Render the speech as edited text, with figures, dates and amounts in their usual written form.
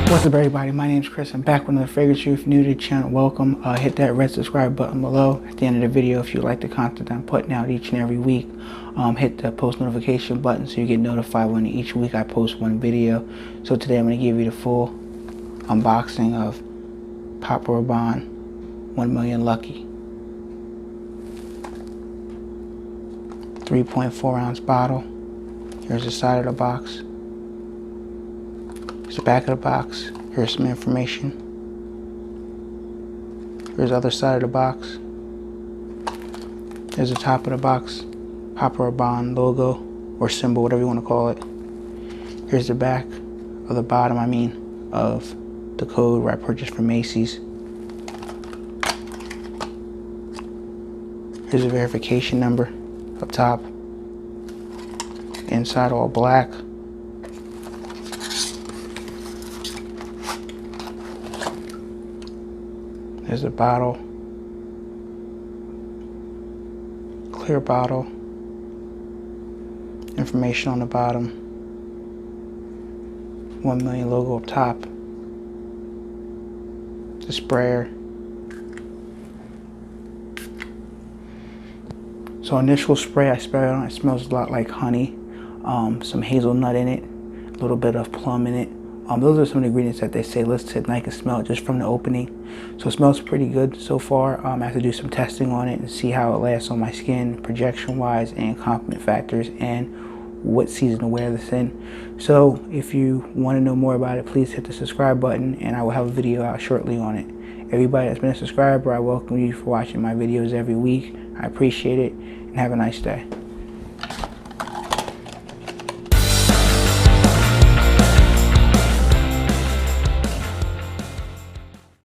What's up, everybody? My name's Chris. I'm back with another fragrance review. If you're new to the channel, welcome. Hit that red subscribe button below at the end of the video if you like the content I'm putting out each and every week. Hit the post notification button so you get notified when each week I post one video. So today I'm going to give you the full unboxing of rabanne 1Millon Lucky. 3.4 ounce bottle. Here's the side of the box. Here's the back of the box. Here's some information. Here's the other side of the box. There's the top of the box. rabanne logo or symbol, whatever you want to call it. Here's the back, or the bottom, of the code where I purchased from Macy's. Here's a verification number up top. Inside all black. There's a bottle, clear bottle, information on the bottom, 1Millon logo up top, the sprayer. So initial spray I spray it on, it smells a lot like honey, some hazelnut in it, a little bit of plum in it. Those are some of the ingredients that they say listed, and I can smell it just from the opening. So it smells pretty good so far. I have to do some testing on it and see how it lasts on my skin, projection wise, and compliment factors, and what season to wear this in. So if you want to know more about it, please hit the subscribe button, and I will have a video out shortly on it. Everybody that's been a subscriber, I welcome you for watching my videos every week. I appreciate it, and have a nice day.